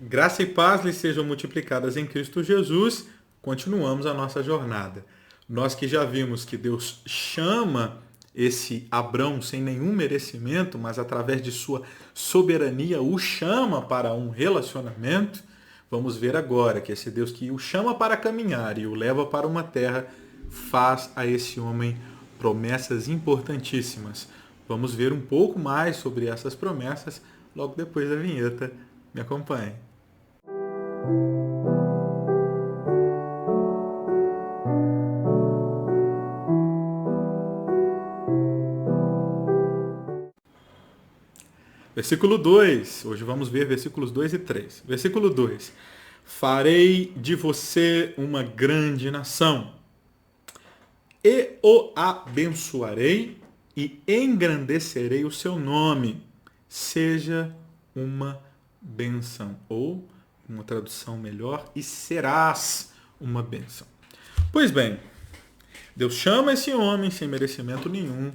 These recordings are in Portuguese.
Graça e paz lhes sejam multiplicadas em Cristo Jesus. Continuamos a nossa jornada. Nós que já vimos que Deus chama esse Abrão sem nenhum merecimento, mas através de sua soberania o chama para um relacionamento, vamos ver agora que esse Deus que o chama para caminhar e o leva para uma terra faz a esse homem promessas importantíssimas. Vamos ver um pouco mais sobre essas promessas logo depois da vinheta. Me acompanhe. Versículo 2. Hoje vamos ver versículos 2 e 3. Versículo 2. Farei de você uma grande nação, e o abençoarei e engrandecerei o seu nome. Seja uma bênção. Ou, uma tradução melhor, e serás uma bênção. Pois bem, Deus chama esse homem sem merecimento nenhum.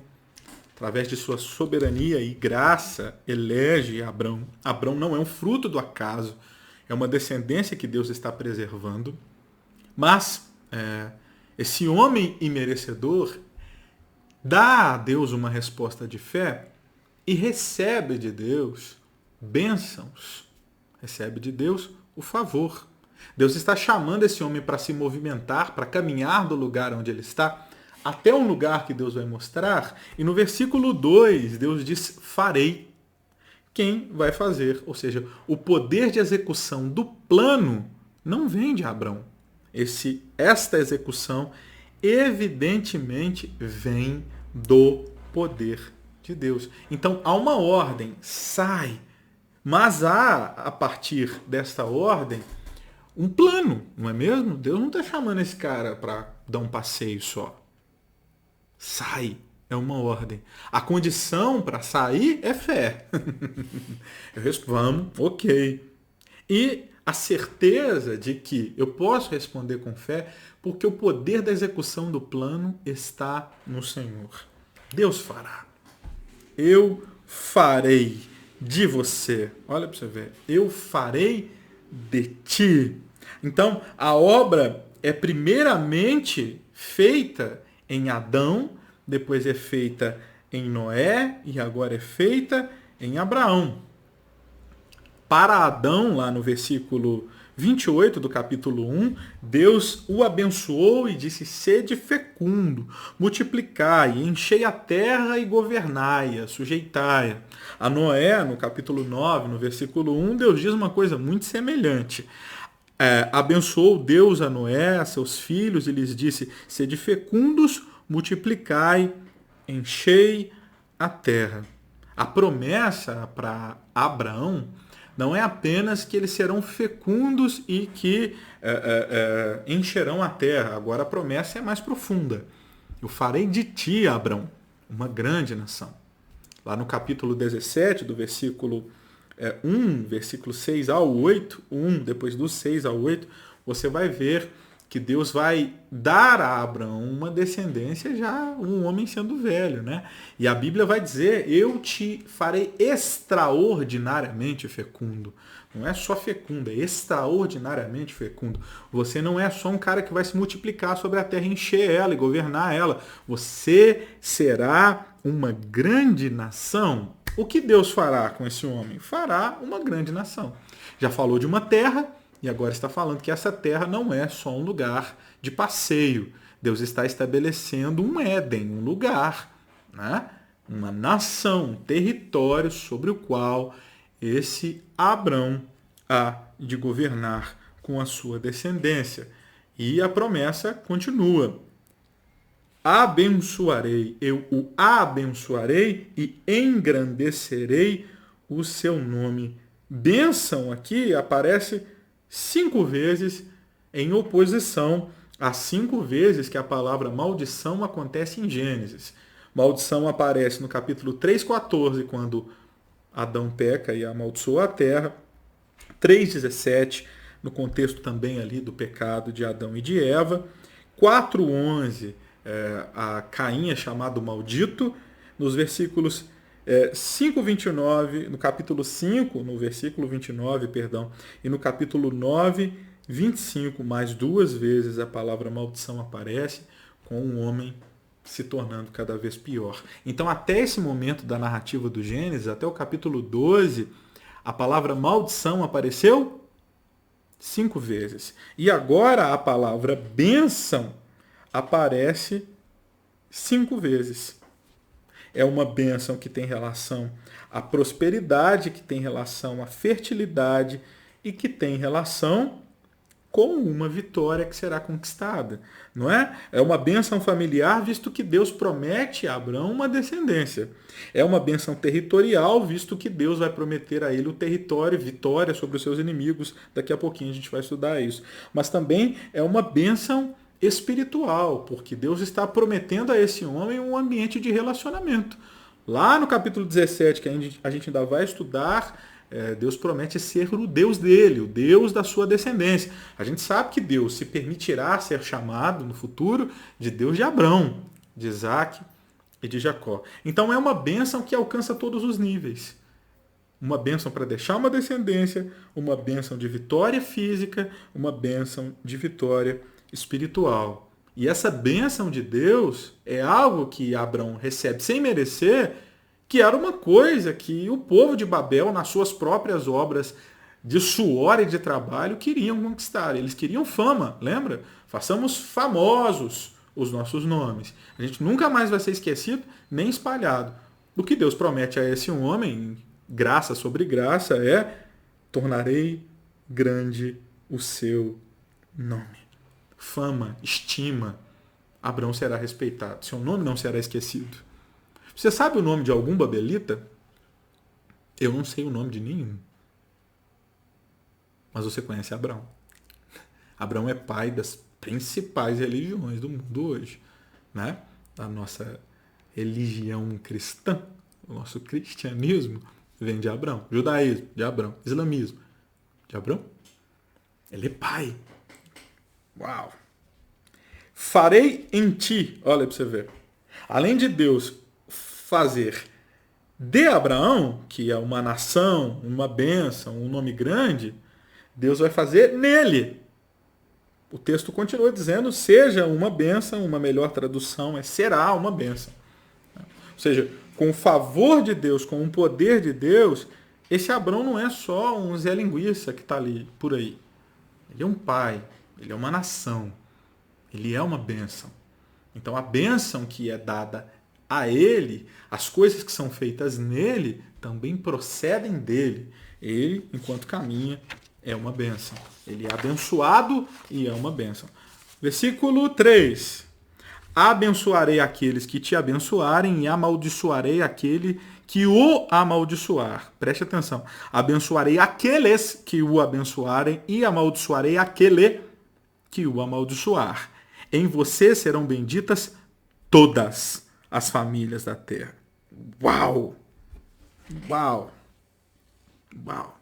Através de sua soberania e graça, elege Abrão. Abrão não é um fruto do acaso, é uma descendência que Deus está preservando. Mas esse homem imerecedor dá a Deus uma resposta de fé e recebe de Deus bênçãos. Recebe de Deus o favor. Deus está chamando esse homem para se movimentar, para caminhar do lugar onde ele está, até um lugar que Deus vai mostrar. E no versículo 2, Deus diz, farei. Quem vai fazer? Ou seja, o poder de execução do plano não vem de Abrão. Esta execução, evidentemente, vem do poder de Deus. Então, há uma ordem, sai. Mas há, a partir desta ordem, um plano, não é mesmo? Deus não está chamando esse cara para dar um passeio só. Sai, é uma ordem. A condição para sair é fé. Eu respondo, vamos, ok. E a certeza de que eu posso responder com fé, porque o poder da execução do plano está no Senhor. Deus fará. Eu farei de você. Olha para você ver. Eu farei de ti. Então, a obra é primeiramente feita em Adão, depois é feita em Noé e agora é feita em Abraão. Para Adão, lá no versículo 28 do capítulo 1, Deus o abençoou e disse, sede fecundo, multiplicai, enchei a terra e governai-a, sujeitai-a. A Noé, no capítulo 9, no versículo 1, Deus diz uma coisa muito semelhante. Abençoou Deus a Noé, a seus filhos, e lhes disse, sede fecundos, multiplicai, enchei a terra. A promessa para Abraão não é apenas que eles serão fecundos e que encherão a terra. Agora a promessa é mais profunda. Eu farei de ti, Abrão, uma grande nação. Lá no capítulo 17, do versículo 1, versículo 6 ao 8, depois do 6 ao 8, você vai ver que Deus vai dar a Abraão uma descendência, já um homem sendo velho, né? E a Bíblia vai dizer, eu te farei extraordinariamente fecundo. Não é só fecundo, é extraordinariamente fecundo. Você não é só um cara que vai se multiplicar sobre a terra, encher ela e governar ela. Você será uma grande nação. O que Deus fará com esse homem? Fará uma grande nação. Já falou de uma terra, e agora está falando que essa terra não é só um lugar de passeio. Deus está estabelecendo um Éden, um lugar, né? Uma nação, um território sobre o qual esse Abrão há de governar com a sua descendência. E a promessa continua. Abençoarei, eu o abençoarei e engrandecerei o seu nome. Bênção aqui aparece 5 vezes em oposição às 5 vezes que a palavra maldição acontece em Gênesis. Maldição aparece no capítulo 3:14, quando Adão peca e amaldiçoa a terra. 3:17, no contexto também ali do pecado de Adão e de Eva. 4:11, a Caim é chamado maldito. Nos versículos 5:29, no capítulo 5, no versículo 29, perdão, e no capítulo 9, 25, mais duas vezes a palavra maldição aparece, com o homem se tornando cada vez pior. Então, até esse momento da narrativa do Gênesis, até o capítulo 12, a palavra maldição apareceu 5 vezes. E agora a palavra bênção aparece 5 vezes. É uma bênção que tem relação à prosperidade, que tem relação à fertilidade e que tem relação com uma vitória que será conquistada, não é? É uma bênção familiar, visto que Deus promete a Abraão uma descendência. É uma bênção territorial, visto que Deus vai prometer a ele o território, vitória sobre os seus inimigos. Daqui a pouquinho a gente vai estudar isso. Mas também é uma bênção espiritual, porque Deus está prometendo a esse homem um ambiente de relacionamento. Lá no capítulo 17, que a gente ainda vai estudar, Deus promete ser o Deus dele, o Deus da sua descendência. A gente sabe que Deus se permitirá ser chamado no futuro de Deus de Abrão, de Isaac e de Jacó. Então é uma bênção que alcança todos os níveis. Uma bênção para deixar uma descendência, uma bênção de vitória física, uma bênção de vitória espiritual. E essa bênção de Deus é algo que Abrão recebe sem merecer, que era uma coisa que o povo de Babel, nas suas próprias obras de suor e de trabalho, queriam conquistar. Eles queriam fama, lembra? Façamos famosos os nossos nomes. A gente nunca mais vai ser esquecido nem espalhado. O que Deus promete a esse homem, graça sobre graça, é: tornarei grande o seu nome. Fama, estima, Abrão será respeitado. Seu nome não será esquecido. Você sabe o nome de algum babelita? Eu não sei o nome de nenhum. Mas você conhece Abrão. Abrão é pai das principais religiões do mundo hoje, né? A nossa religião cristã, o nosso cristianismo, vem de Abrão. Judaísmo, de Abrão. Islamismo, de Abrão. Ele é pai. Uau! Farei em ti, olha para você ver, além de Deus fazer de Abraão, que é uma nação, uma bênção, um nome grande, Deus vai fazer nele. O texto continua dizendo: seja uma bênção, uma melhor tradução é será uma bênção. Ou seja, com o favor de Deus, com o poder de Deus, esse Abrão não é só um Zé Linguiça que está ali por aí. Ele é um pai, ele é uma nação, ele é uma bênção. Então a bênção que é dada a ele, as coisas que são feitas nele, também procedem dele. Ele, enquanto caminha, é uma bênção. Ele é abençoado e é uma bênção. Versículo 3. Abençoarei aqueles que te abençoarem e amaldiçoarei aquele que o amaldiçoar. Preste atenção. Abençoarei aqueles que o abençoarem e amaldiçoarei aquele que o amaldiçoar. Em você serão benditas todas as famílias da terra. Uau! Uau! Uau!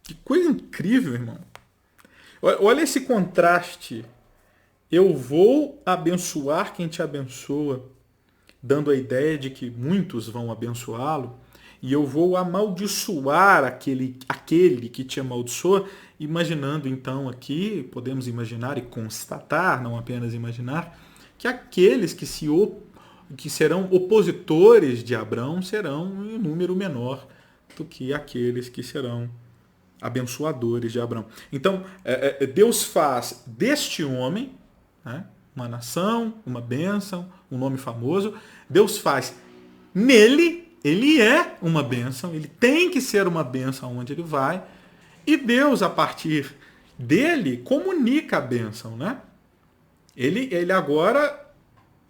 Que coisa incrível, irmão. Olha esse contraste. Eu vou abençoar quem te abençoa, dando a ideia de que muitos vão abençoá-lo, e eu vou amaldiçoar aquele que te amaldiçoa, imaginando então aqui, podemos imaginar e constatar, não apenas imaginar, que aqueles que serão opositores de Abrão serão em número menor do que aqueles que serão abençoadores de Abrão. Então, Deus faz deste homem, né, uma nação, uma bênção, um nome famoso. Deus faz nele, ele é uma bênção, ele tem que ser uma bênção onde ele vai. E Deus, a partir dele, comunica a bênção, né? Ele agora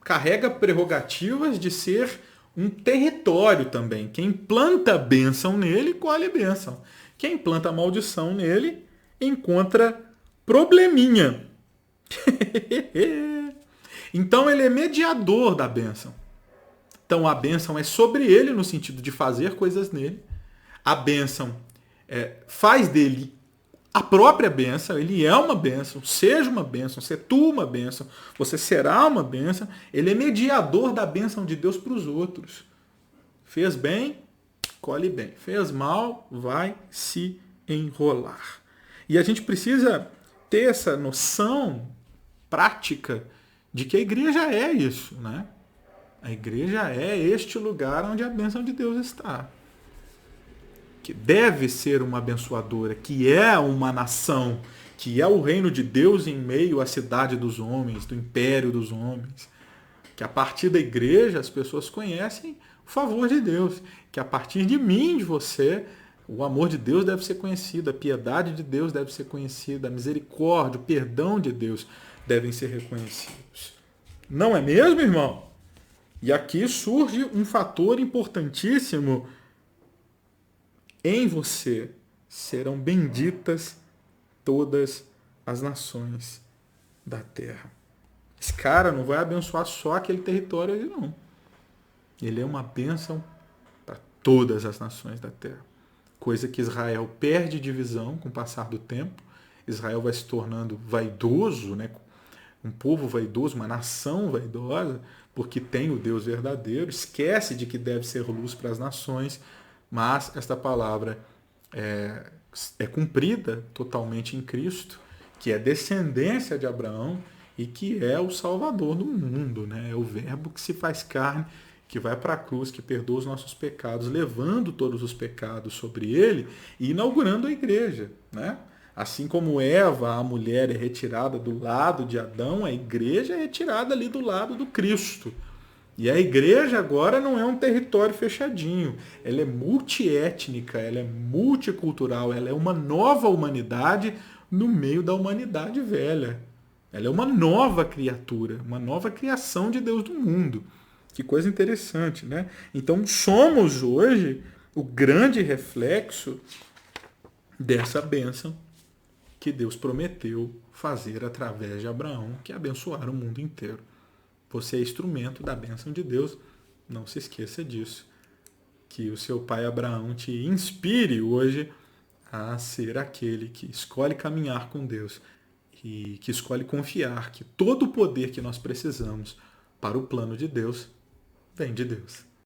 carrega prerrogativas de ser um território também. Quem planta bênção nele, colhe bênção. Quem planta maldição nele, encontra probleminha. Então ele é mediador da bênção. Então a bênção é sobre ele no sentido de fazer coisas nele. A bênção faz dele a própria bênção, ele é uma bênção, seja uma bênção, se tu uma bênção, você será uma bênção. Ele é mediador da bênção de Deus para os outros. Fez bem, colhe bem. Fez mal, vai se enrolar. E a gente precisa ter essa noção prática de que a igreja é isso, né? A igreja é este lugar onde a bênção de Deus está. Que deve ser uma abençoadora, que é uma nação, que é o reino de Deus em meio à cidade dos homens, do império dos homens. Que a partir da igreja as pessoas conhecem o favor de Deus. Que a partir de mim, de você, o amor de Deus deve ser conhecido, a piedade de Deus deve ser conhecida, a misericórdia, o perdão de Deus devem ser reconhecidos. Não é mesmo, irmão? E aqui surge um fator importantíssimo. Em você serão benditas todas as nações da terra. Esse cara não vai abençoar só aquele território ali, não. Ele é uma bênção para todas as nações da terra. Coisa que Israel perde de visão com o passar do tempo. Israel vai se tornando vaidoso, né? Um povo vaidoso, uma nação vaidosa, porque tem o Deus verdadeiro, esquece de que deve ser luz para as nações, mas esta palavra é cumprida totalmente em Cristo, que é descendência de Abraão e que é o Salvador do mundo, né? É o Verbo que se faz carne, que vai para a cruz, que perdoa os nossos pecados, levando todos os pecados sobre ele e inaugurando a igreja, né? Assim como Eva, a mulher, é retirada do lado de Adão, a igreja é retirada ali do lado do Cristo. E a igreja agora não é um território fechadinho. Ela é multiétnica, ela é multicultural, ela é uma nova humanidade no meio da humanidade velha. Ela é uma nova criatura, uma nova criação de Deus do mundo. Que coisa interessante, né? Então somos hoje o grande reflexo dessa bênção que Deus prometeu fazer através de Abraão, que é abençoar o mundo inteiro. Você é instrumento da bênção de Deus, não se esqueça disso. Que o seu pai Abraão te inspire hoje a ser aquele que escolhe caminhar com Deus e que escolhe confiar que todo o poder que nós precisamos para o plano de Deus vem de Deus.